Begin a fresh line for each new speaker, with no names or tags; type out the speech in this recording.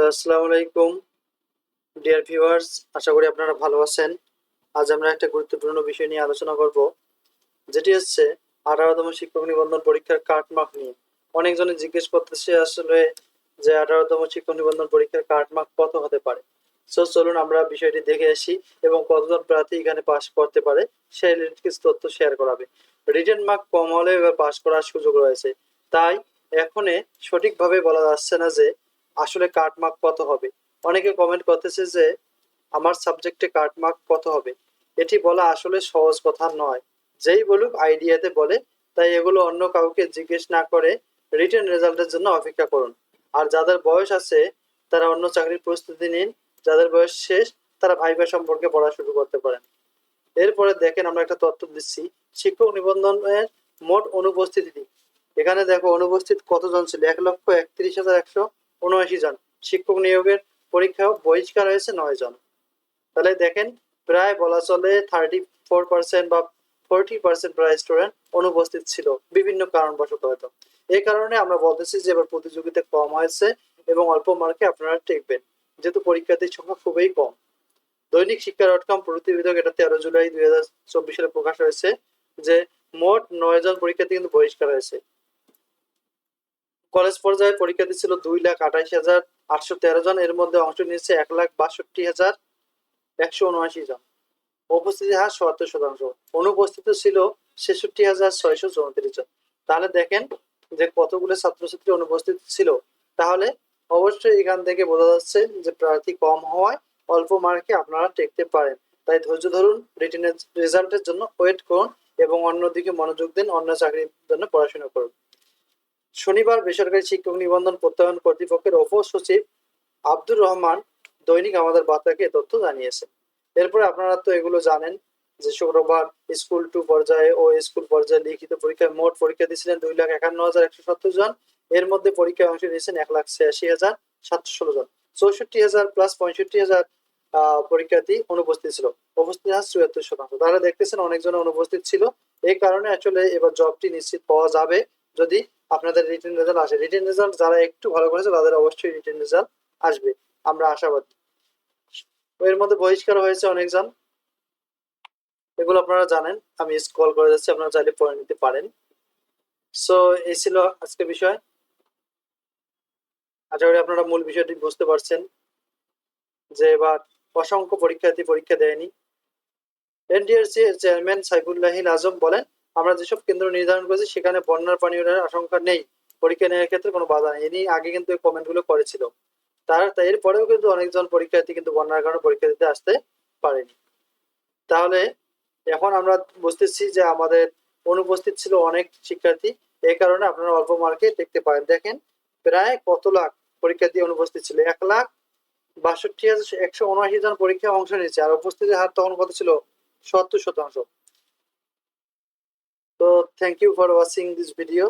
Hello, আসসালামু আলাইকুম dear viewers. আশা করি আপনারা ভালো আছেন। আজ আমরা একটা গুরুত্বপূর্ণ বিষয় নিয়ে আলোচনা করব, যেটি হচ্ছে 18তম শিক্ষক নিবন্ধন পরীক্ষার কাটমার্ক নিয়ে। অনেকজনে জিজ্ঞেস করতেছে আসলে যে 18তম শিক্ষক নিবন্ধন পরীক্ষার কাটমার্ক কত হতে পারে। সো চলুন আমরা বিষয়টি দেখে আসি এবং কতজন প্রার্থী এখানে পাস করতে পারে সেই রিলেটেড কিছু তথ্য শেয়ার করাবে। রিটেন মার্ক কম হলে এবার পাস করার সুযোগ রয়েছে, তাই এখনে সঠিকভাবে বলা যাচ্ছে না যে আসলে কাটমার্ক কত হবে। অনেকে কমেন্ট করতেছে যে আমার সাবজেক্টে কাটমার্ক কত হবে। এটি বলা আসলে সহজ কথা নয়। যেই বলুক আইডিয়াতে বলে, তাই এগুলো অন্য কাউকে জিজ্ঞেস না করে রিটেন রেজাল্টের জন্য অপেক্ষা করুন। আর যাদের বয়স আছে তারা অন্য চাকরির প্রস্তুতি নিন, যাদের বয়স শেষ তারা ভাইবা সম্পর্কে পড়া শুরু করতে পারেন। এরপরে দেখেন আমরা একটা তথ্য দিচ্ছি শিক্ষক নিবন্ধনের মোট অনুপস্থিতি। এখানে দেখো অনুপস্থিত কতজন ছিল, 1,31,179 জন। শিক্ষক নিয়োগের পরীক্ষা বহিষ্কার হয়েছে 9 জন। তাহলে দেখেন প্রায় বলা চলে 34% বা 40% প্রায় স্টুডেন্ট অনুপস্থিত ছিল বিভিন্ন কারণবশত হয়তো। এই কারণে আমরা বলতেছি যে এবার প্রতিযোগিতা কম হয়েছে এবং অল্প মার্কে আপনারা টিকবেন, যেহেতু পরীক্ষার্থীর সংখ্যা খুবই কম। দৈনিক শিক্ষা ডট কম প্রতিবেদক এটা 13 জুলাই 2024 সালে প্রকাশ হয়েছে যে মোট 9 জন পরীক্ষার্থী কিন্তু বহিষ্কার হয়েছে। কলেজ পর্যায়ে পরীক্ষার্থী ছিল 2,28,813 জন। এর মধ্যে অংশ নিয়েছে 1,62,179 জন। উপস্থিতি হার ৭০%। অনুপস্থিত ছিল ৬৬,৬34 জন। তাহলে দেখেন যে কতগুলো ছাত্রছাত্রী অনুপস্থিত ছিল। তাহলে অবশ্যই এখান থেকে বোঝা যাচ্ছে যে প্রার্থী কম হওয়ায় অল্প মার্কে আপনারা টিকতে পারেন। তাই ধৈর্য ধরুন, রিটেনের রেজাল্টের জন্য ওয়েট করুন এবং অন্যদিকে মনোযোগ দিন, অন্য চাকরির জন্য পড়াশোনা করুন। শনিবার বেসরকারি শিক্ষক নিবন্ধন প্রত্যয়ন কর্তৃপক্ষের উপসচিব আব্দুর রহমান দৈনিক আমাদের বার্তাকে তথ্য জানিয়েছেন। এরপরে আপনারা তো এগুলো জানেন যে শুক্রবার স্কুল টু পর্যায়ে ও স্কুল পর্যায়ে লিখিত পরীক্ষায় মোট পরীক্ষা দিয়েছিলেন 2,51,170 জন। এর মধ্যে পরীক্ষায় অংশ নিয়েছেন 1,86,716 জন। 64,000 প্লাস 65,000 পরীক্ষার্থী অনুপস্থিত ছিল। উপস্থিত হার 74%। তাহলে দেখতেছেন অনেকজন অনুপস্থিত ছিল। এই কারণে আসলে এবার জবটি নিশ্চিত পাওয়া যাবে যদি আপনাদের রিটেন রেজাল্ট আসে। রিটেন রেজাল্ট যারা একটু ভালো করেছে তাদের অবশ্যই রিটেন রেজাল্ট আসবে, আমরা আশাবাদী। এর মধ্যে বহিষ্কার হয়েছে অনেকজন, এগুলো আপনারা জানেন। আমি স্ক্রল করে যাচ্ছি, আপনারা চাইলে পড়ে নিতে পারেন। সো এই ছিল আজকে বিষয়। আশা করি আপনারা মূল বিষয়টি বুঝতে পারছেন যে এবার অসংখ্য পরীক্ষার্থী পরীক্ষা দেয়নি। এনটিআরসি চেয়ারম্যান সাইফুল্লাহিল আজম বলেন, আমরা যেসব কেন্দ্র নির্ধারণ করেছি সেখানে বন্যার পানি ওঠার আশঙ্কা নেই, পরীক্ষা নেওয়ার ক্ষেত্রে কোনো বাধা নেই। ইনি আগে কিন্তু এই কমেন্টগুলো করেছিল। এরপরেও কিন্তু অনেকজন পরীক্ষার্থী কিন্তু বন্যার কারণে পরীক্ষা দিতে আসতে পারেনি। তাহলে এখন আমরা বুঝতেছি যে আমাদের অনুপস্থিত ছিল অনেক শিক্ষার্থী। এই কারণে আপনারা অল্প মার্কে দেখতে পারেন। দেখেন প্রায় কত লাখ পরীক্ষার্থী অনুপস্থিত ছিল, 1,62,179 জন পরীক্ষায় অংশ নিয়েছে, আর উপস্থিতির হার তখন কত ছিল, 70%। তো thank you for watching this video.